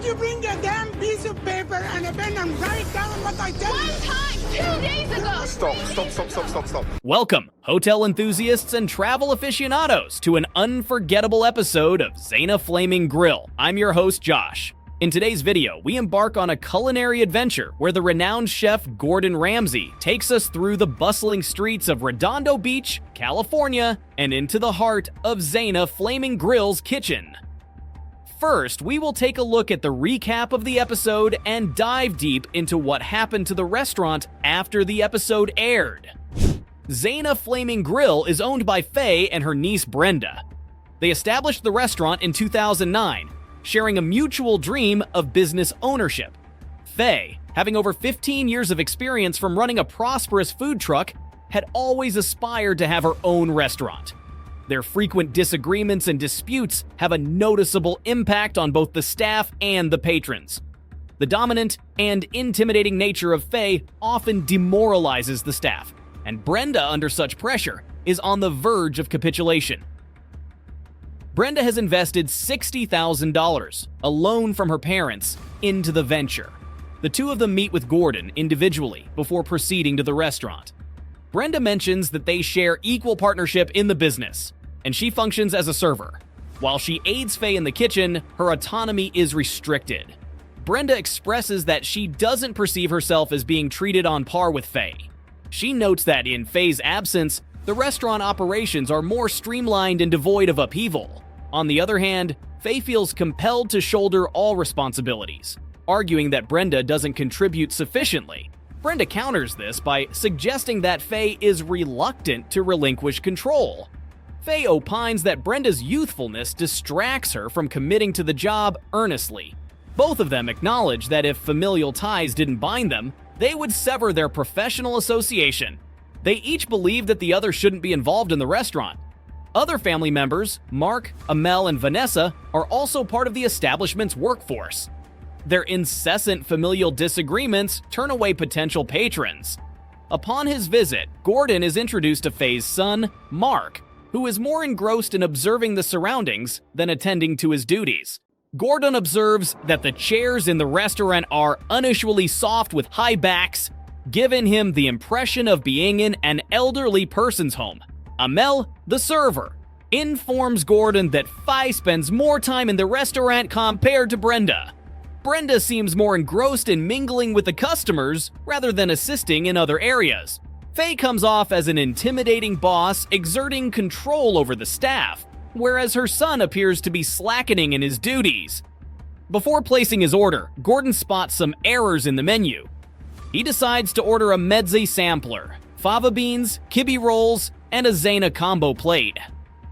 don't you bring a damn piece of paper and a pen and write down what I tell you? One time, 2 days ago! Stop. Welcome, hotel enthusiasts and travel aficionados, to an unforgettable episode of Zayna Flaming Grill. I'm your host, Josh. In today's video, we embark on a culinary adventure where the renowned chef Gordon Ramsay takes us through the bustling streets of Redondo Beach, California, and into the heart of Zayna Flaming Grill's kitchen. First, we will take a look at the recap of the episode and dive deep into what happened to the restaurant after the episode aired. Zayna Flaming Grill is owned by Faye and her niece Brenda. They established the restaurant in 2009, sharing a mutual dream of business ownership. Faye, having over 15 years of experience from running a prosperous food truck, had always aspired to have her own restaurant. Their frequent disagreements and disputes have a noticeable impact on both the staff and the patrons. The dominant and intimidating nature of Faye often demoralizes the staff, and Brenda, under such pressure, is on the verge of capitulation. Brenda has invested $60,000, a loan from her parents, into the venture. The two of them meet with Gordon individually before proceeding to the restaurant. Brenda mentions that they share equal partnership in the business, and she functions as a server. While she aids Faye in the kitchen, her autonomy is restricted. Brenda expresses that she doesn't perceive herself as being treated on par with Faye. She notes that in Faye's absence, the restaurant operations are more streamlined and devoid of upheaval. On the other hand, Faye feels compelled to shoulder all responsibilities, arguing that Brenda doesn't contribute sufficiently. Brenda counters this by suggesting that Faye is reluctant to relinquish control. Faye opines that Brenda's youthfulness distracts her from committing to the job earnestly. Both of them acknowledge that if familial ties didn't bind them, they would sever their professional association. They each believe that the other shouldn't be involved in the restaurant. Other family members, Mark, Amel, and Vanessa, are also part of the establishment's workforce. Their incessant familial disagreements turn away potential patrons. Upon his visit, Gordon is introduced to Faye's son, Mark, who is more engrossed in observing the surroundings than attending to his duties. Gordon observes that the chairs in the restaurant are unusually soft with high backs, giving him the impression of being in an elderly person's home. Amel, the server, informs Gordon that Faye spends more time in the restaurant compared to Brenda. Brenda seems more engrossed in mingling with the customers rather than assisting in other areas. Faye comes off as an intimidating boss exerting control over the staff, whereas her son appears to be slackening in his duties. Before placing his order, Gordon spots some errors in the menu. He decides to order a mezzi sampler, fava beans, kibbeh rolls, and a Zayna combo plate.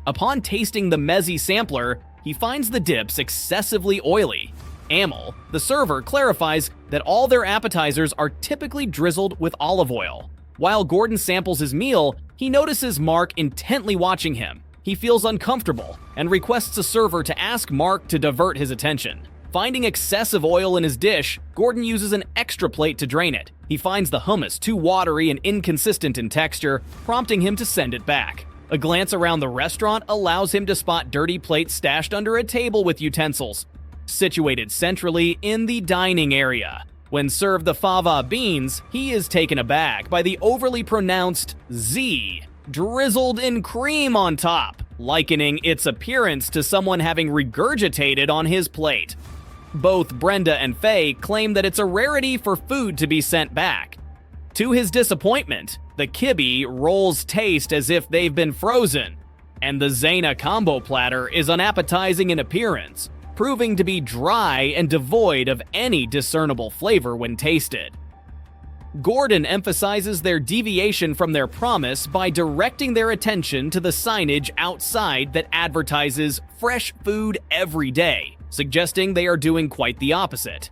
Upon tasting the mezzi sampler, he finds the dips excessively oily. Amel, the server, clarifies that all their appetizers are typically drizzled with olive oil. While Gordon samples his meal, he notices Mark intently watching him. He feels uncomfortable and requests a server to ask Mark to divert his attention. Finding excessive oil in his dish, Gordon uses an extra plate to drain it. He finds the hummus too watery and inconsistent in texture, prompting him to send it back. A glance around the restaurant allows him to spot dirty plates stashed under a table with utensils, situated centrally in the dining area. When served the fava beans, he is taken aback by the overly pronounced Z drizzled in cream on top, likening its appearance to someone having regurgitated on his plate. Both Brenda and Faye claim that it's a rarity for food to be sent back. To his disappointment, the kibbeh rolls taste as if they've been frozen, and the Zayna combo platter is unappetizing in appearance, proving to be dry and devoid of any discernible flavor when tasted. Gordon emphasizes their deviation from their promise by directing their attention to the signage outside that advertises fresh food every day, suggesting they are doing quite the opposite.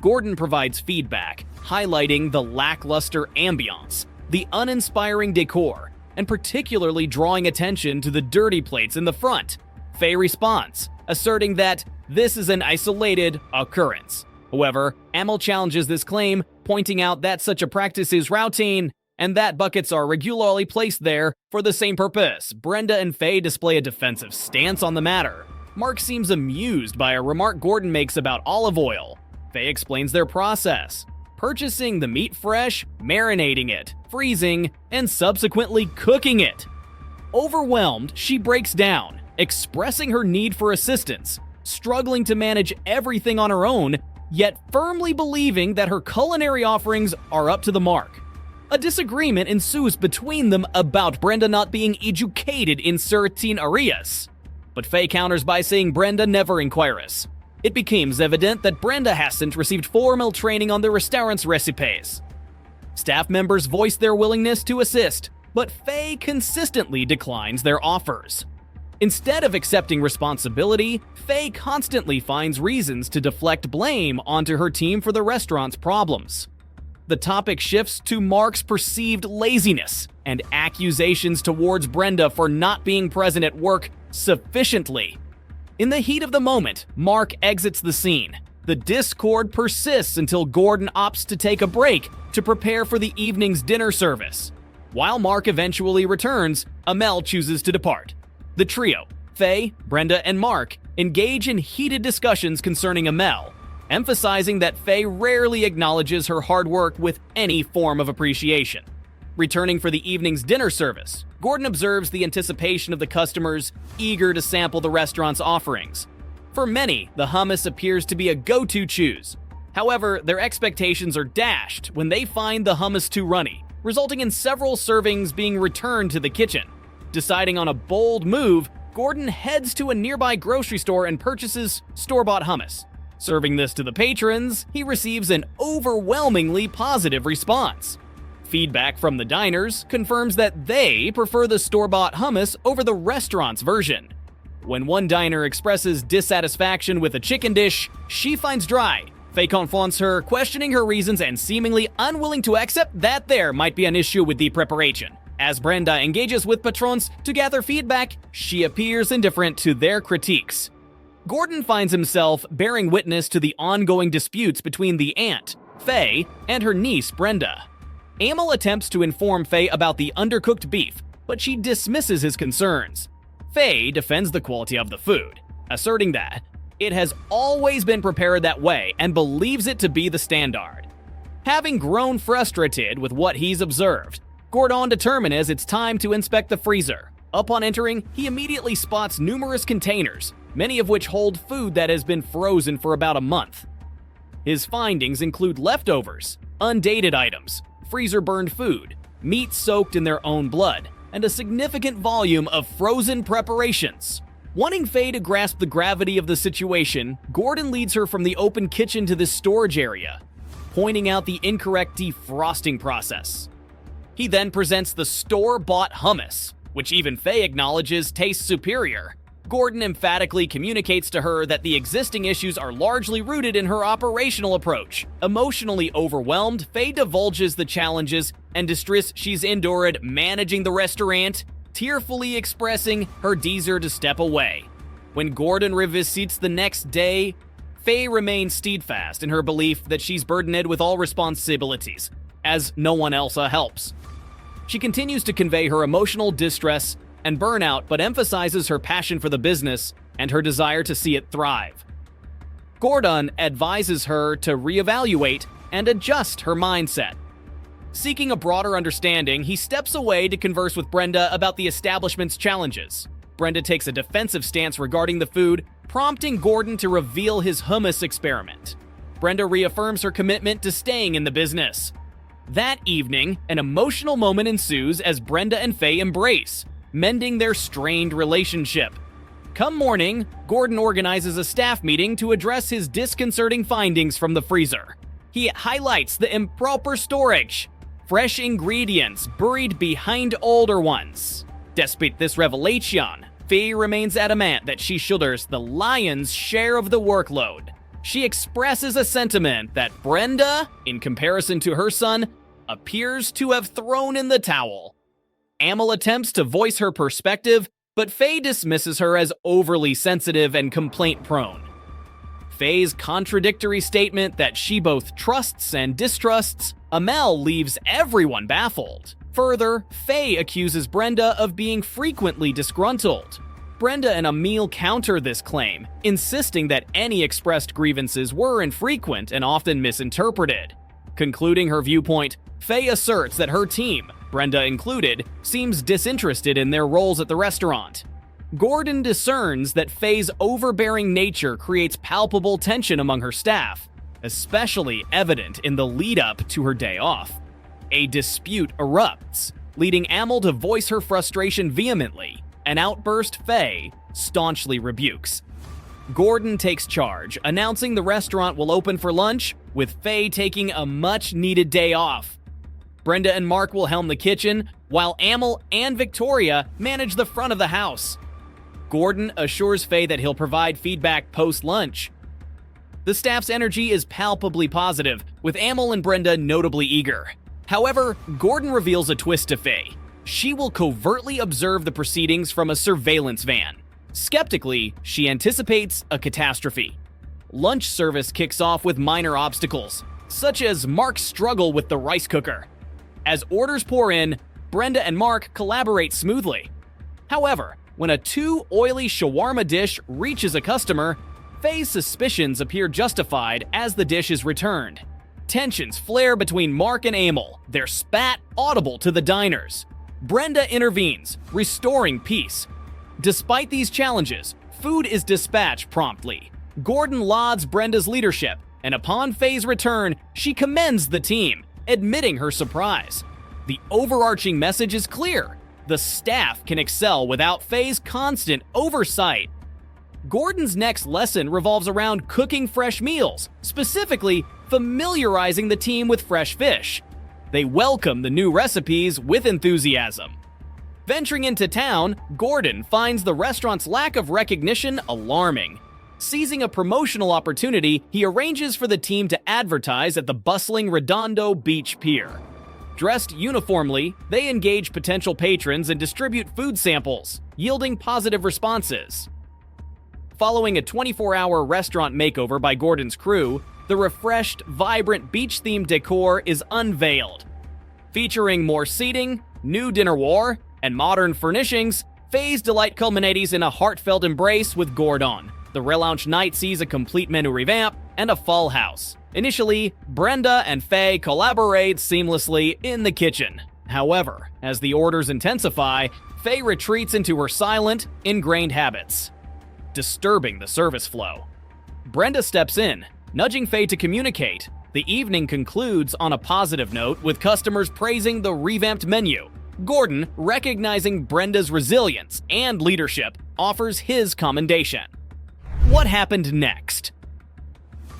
Gordon provides feedback, highlighting the lackluster ambiance, the uninspiring decor, and particularly drawing attention to the dirty plates in the front. Faye responds, asserting that this is an isolated occurrence. However, Amel challenges this claim, pointing out that such a practice is routine and that buckets are regularly placed there for the same purpose. Brenda and Faye display a defensive stance on the matter. Mark seems amused by a remark Gordon makes about olive oil. Faye explains their process: purchasing the meat fresh, marinating it, freezing, and subsequently cooking it. Overwhelmed, she breaks down, expressing her need for assistance, struggling to manage everything on her own, yet firmly believing that her culinary offerings are up to the mark. A disagreement ensues between them about Brenda not being educated in certain areas, but Faye counters by saying Brenda never inquires. It becomes evident that Brenda hasn't received formal training on the restaurant's recipes. Staff members voice their willingness to assist, but Faye consistently declines their offers. Instead of accepting responsibility, Faye constantly finds reasons to deflect blame onto her team for the restaurant's problems. The topic shifts to Mark's perceived laziness and accusations towards Brenda for not being present at work sufficiently. In the heat of the moment, Mark exits the scene. The discord persists until Gordon opts to take a break to prepare for the evening's dinner service. While Mark eventually returns, Amel chooses to depart. The trio, Faye, Brenda, and Mark, engage in heated discussions concerning Amel, emphasizing that Faye rarely acknowledges her hard work with any form of appreciation. Returning for the evening's dinner service, Gordon observes the anticipation of the customers eager to sample the restaurant's offerings. For many, the hummus appears to be a go-to choose. However, their expectations are dashed when they find the hummus too runny, resulting in several servings being returned to the kitchen. Deciding on a bold move, Gordon heads to a nearby grocery store and purchases store-bought hummus. Serving this to the patrons, he receives an overwhelmingly positive response. Feedback from the diners confirms that they prefer the store-bought hummus over the restaurant's version. When one diner expresses dissatisfaction with a chicken dish she finds dry, Faye confronts her, questioning her reasons and seemingly unwilling to accept that there might be an issue with the preparation. As Brenda engages with patrons to gather feedback, she appears indifferent to their critiques. Gordon finds himself bearing witness to the ongoing disputes between the aunt, Faye, and her niece, Brenda. Amel attempts to inform Faye about the undercooked beef, but she dismisses his concerns. Faye defends the quality of the food, asserting that it has always been prepared that way and believes it to be the standard. Having grown frustrated with what he's observed, Gordon determines it's time to inspect the freezer. Upon entering, he immediately spots numerous containers, many of which hold food that has been frozen for about a month. His findings include leftovers, undated items, freezer-burned food, meat soaked in their own blood, and a significant volume of frozen preparations. Wanting Faye to grasp the gravity of the situation, Gordon leads her from the open kitchen to the storage area, pointing out the incorrect defrosting process. He then presents the store-bought hummus, which even Faye acknowledges tastes superior. Gordon emphatically communicates to her that the existing issues are largely rooted in her operational approach. Emotionally overwhelmed, Faye divulges the challenges and distress she's endured managing the restaurant, tearfully expressing her desire to step away. When Gordon revisits the next day, Faye remains steadfast in her belief that she's burdened with all responsibilities, as no one else helps. She continues to convey her emotional distress and burnout, but emphasizes her passion for the business and her desire to see it thrive. Gordon advises her to reevaluate and adjust her mindset. Seeking a broader understanding, he steps away to converse with Brenda about the establishment's challenges. Brenda takes a defensive stance regarding the food, prompting Gordon to reveal his hummus experiment. Brenda reaffirms her commitment to staying in the business. That evening, an emotional moment ensues as Brenda and Faye embrace, mending their strained relationship. Come morning, Gordon organizes a staff meeting to address his disconcerting findings from the freezer. He highlights the improper storage, fresh ingredients buried behind older ones. Despite this revelation, Faye remains adamant that she shoulders the lion's share of the workload. She expresses a sentiment that Brenda, in comparison to her son, appears to have thrown in the towel. Amel attempts to voice her perspective, but Faye dismisses her as overly sensitive and complaint-prone. Faye's contradictory statement that she both trusts and distrusts Amel leaves everyone baffled. Further, Faye accuses Brenda of being frequently disgruntled. Brenda and Emil counter this claim, insisting that any expressed grievances were infrequent and often misinterpreted. Concluding her viewpoint, Faye asserts that her team, Brenda included, seems disinterested in their roles at the restaurant. Gordon discerns that Faye's overbearing nature creates palpable tension among her staff, especially evident in the lead-up to her day off. A dispute erupts, leading Amel to voice her frustration vehemently, an outburst Faye staunchly rebukes. Gordon takes charge, announcing the restaurant will open for lunch, with Faye taking a much-needed day off. Brenda and Mark will helm the kitchen, while Amel and Victoria manage the front of the house. Gordon assures Faye that he'll provide feedback post-lunch. The staff's energy is palpably positive, with Amel and Brenda notably eager. However, Gordon reveals a twist to Faye. She will covertly observe the proceedings from a surveillance van. Skeptically, she anticipates a catastrophe. Lunch service kicks off with minor obstacles, such as Mark's struggle with the rice cooker. As orders pour in, Brenda and Mark collaborate smoothly. However, when a too oily shawarma dish reaches a customer, Faye's suspicions appear justified as the dish is returned. Tensions flare between Mark and Amel, their spat audible to the diners. Brenda intervenes, restoring peace. Despite these challenges, food is dispatched promptly. Gordon lauds Brenda's leadership, and upon Faye's return, she commends the team, admitting her surprise. The overarching message is clear: the staff can excel without Faye's constant oversight. Gordon's next lesson revolves around cooking fresh meals, specifically familiarizing the team with fresh fish. They welcome the new recipes with enthusiasm. Venturing into town, Gordon finds the restaurant's lack of recognition alarming. Seizing a promotional opportunity, he arranges for the team to advertise at the bustling Redondo Beach Pier. Dressed uniformly, they engage potential patrons and distribute food samples, yielding positive responses. Following a 24-hour restaurant makeover by Gordon's crew, the refreshed, vibrant beach-themed decor is unveiled. Featuring more seating, new dinnerware, and modern furnishings, Faye's delight culminates in a heartfelt embrace with Gordon. The relaunch night sees a complete menu revamp and a full house. Initially, Brenda and Faye collaborate seamlessly in the kitchen. However, as the orders intensify, Faye retreats into her silent, ingrained habits, disturbing the service flow. Brenda steps in, nudging Faye to communicate. The evening concludes on a positive note, with customers praising the revamped menu. Gordon, recognizing Brenda's resilience and leadership, offers his commendation. What happened next?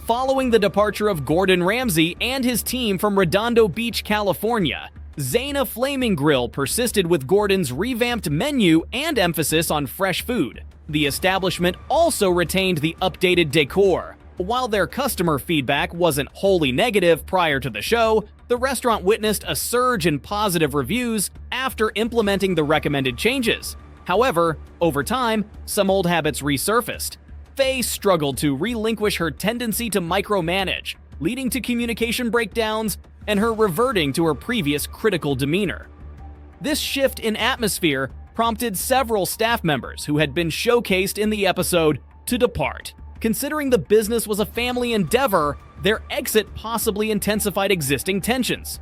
Following the departure of Gordon Ramsay and his team from Redondo Beach, California, Zayna Flaming Grill persisted with Gordon's revamped menu and emphasis on fresh food. The establishment also retained the updated decor. While their customer feedback wasn't wholly negative prior to the show, the restaurant witnessed a surge in positive reviews after implementing the recommended changes. However, over time, some old habits resurfaced. Faye struggled to relinquish her tendency to micromanage, leading to communication breakdowns and her reverting to her previous critical demeanor. This shift in atmosphere prompted several staff members who had been showcased in the episode to depart. Considering the business was a family endeavor, their exit possibly intensified existing tensions.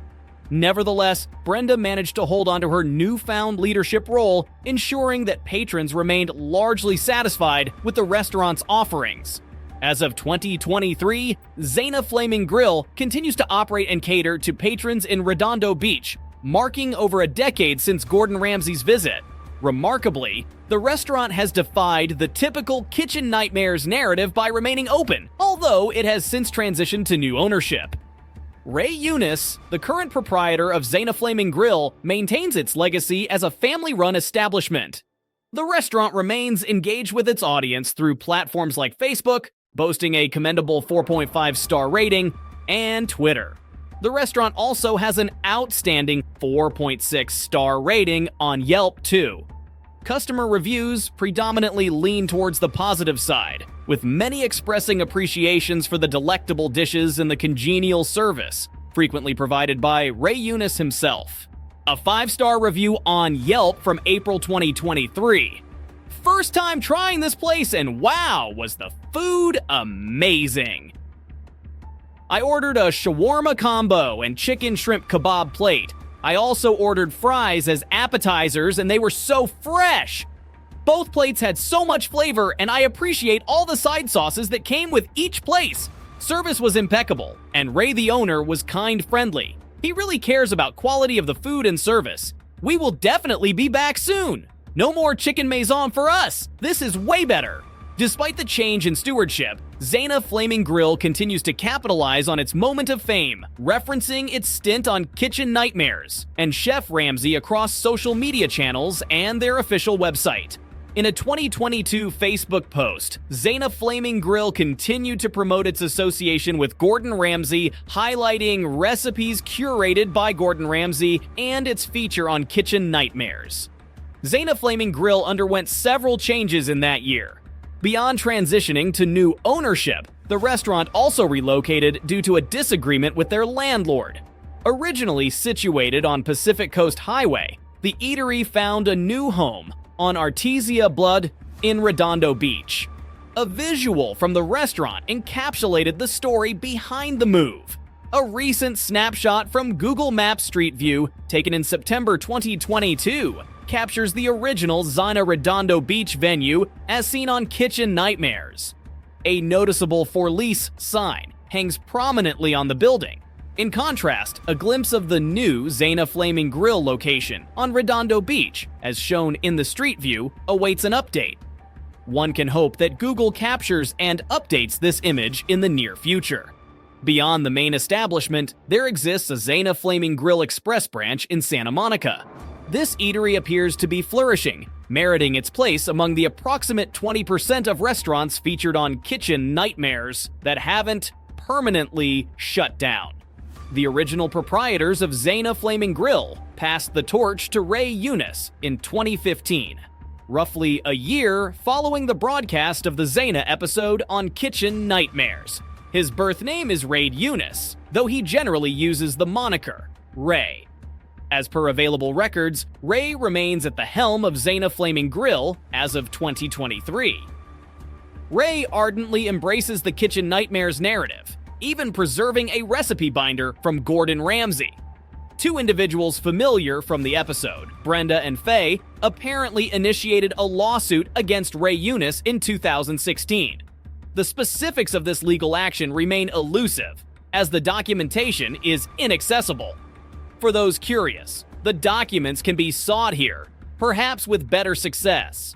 Nevertheless, Brenda managed to hold on to her newfound leadership role, ensuring that patrons remained largely satisfied with the restaurant's offerings. As of 2023, Zayna Flaming Grill continues to operate and cater to patrons in Redondo Beach, marking over a decade since Gordon Ramsay's visit. Remarkably, the restaurant has defied the typical kitchen nightmares narrative by remaining open, although it has since transitioned to new ownership. Ray Eunice, the current proprietor of Zayna Flaming Grill, maintains its legacy as a family-run establishment. The restaurant remains engaged with its audience through platforms like Facebook, boasting a commendable 4.5-star rating, and Twitter. The restaurant also has an outstanding 4.6-star rating on Yelp, too. Customer reviews predominantly lean towards the positive side, with many expressing appreciations for the delectable dishes and the congenial service, frequently provided by Ray Eunice himself. A 5-star review on Yelp from April 2023. First time trying this place, and wow, was the food amazing! I ordered a shawarma combo and chicken shrimp kebab plate. I also ordered fries as appetizers, and they were so fresh! Both plates had so much flavor, and I appreciate all the side sauces that came with each place. Service was impeccable, and Ray the owner was kind-friendly. He really cares about quality of the food and service. We will definitely be back soon! No more chicken maison for us! This is way better! Despite the change in stewardship, Zayna Flaming Grill continues to capitalize on its moment of fame, referencing its stint on Kitchen Nightmares and Chef Ramsay across social media channels and their official website. In a 2022 Facebook post, Zayna Flaming Grill continued to promote its association with Gordon Ramsay, highlighting recipes curated by Gordon Ramsay and its feature on Kitchen Nightmares. Zayna Flaming Grill underwent several changes in that year. Beyond transitioning to new ownership, the restaurant also relocated due to a disagreement with their landlord. Originally situated on Pacific Coast Highway, the eatery found a new home on Artesia Blood in Redondo Beach. A visual from the restaurant encapsulated the story behind the move. A recent snapshot from Google Maps Street View, taken in September 2022, captures the original Zayna Redondo Beach venue as seen on Kitchen Nightmares. A noticeable for lease sign hangs prominently on the building. In contrast, a glimpse of the new Zayna Flaming Grill location on Redondo Beach, as shown in the street view, awaits an update. One can hope that Google captures and updates this image in the near future. Beyond the main establishment, there exists a Zayna Flaming Grill Express branch in Santa Monica. This eatery appears to be flourishing, meriting its place among the approximate 20% of restaurants featured on Kitchen Nightmares that haven't permanently shut down. The original proprietors of Zayna Flaming Grill passed the torch to Ray Eunice in 2015, roughly a year following the broadcast of the Zayna episode on Kitchen Nightmares. His birth name is Ray Eunice, though he generally uses the moniker Ray. As per available records, Ray remains at the helm of Zayna Flaming Grill as of 2023. Ray ardently embraces the Kitchen Nightmares narrative, even preserving a recipe binder from Gordon Ramsay. Two individuals familiar from the episode, Brenda and Faye, apparently initiated a lawsuit against Ray Eunice in 2016. The specifics of this legal action remain elusive, as the documentation is inaccessible. For those curious, the documents can be sought here, perhaps with better success.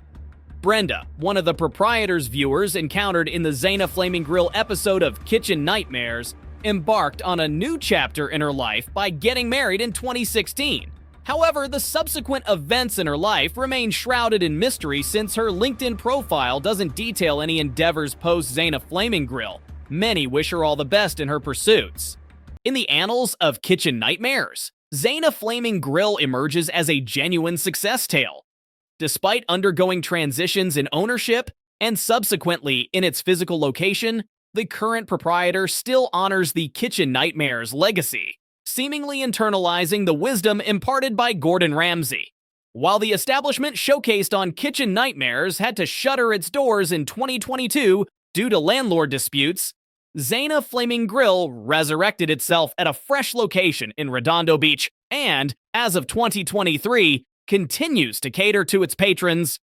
Brenda, one of the proprietor's viewers encountered in the Zayna Flaming Grill episode of Kitchen Nightmares, embarked on a new chapter in her life by getting married in 2016. However, the subsequent events in her life remain shrouded in mystery since her LinkedIn profile doesn't detail any endeavors post Zayna Flaming Grill. Many wish her all the best in her pursuits. In the annals of Kitchen Nightmares, Zayna Flaming Grill emerges as a genuine success tale. Despite undergoing transitions in ownership and subsequently in its physical location, the current proprietor still honors the Kitchen Nightmares legacy, seemingly internalizing the wisdom imparted by Gordon Ramsay. While the establishment showcased on Kitchen Nightmares had to shutter its doors in 2022 due to landlord disputes, Zayna Flaming Grill resurrected itself at a fresh location in Redondo Beach and, as of 2023, continues to cater to its patrons.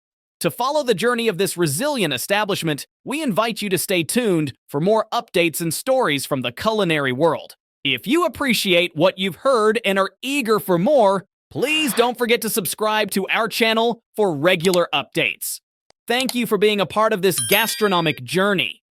To follow the journey of this resilient establishment, we invite you to stay tuned for more updates and stories from the culinary world. If you appreciate what you've heard and are eager for more, please don't forget to subscribe to our channel for regular updates. Thank you for being a part of this gastronomic journey.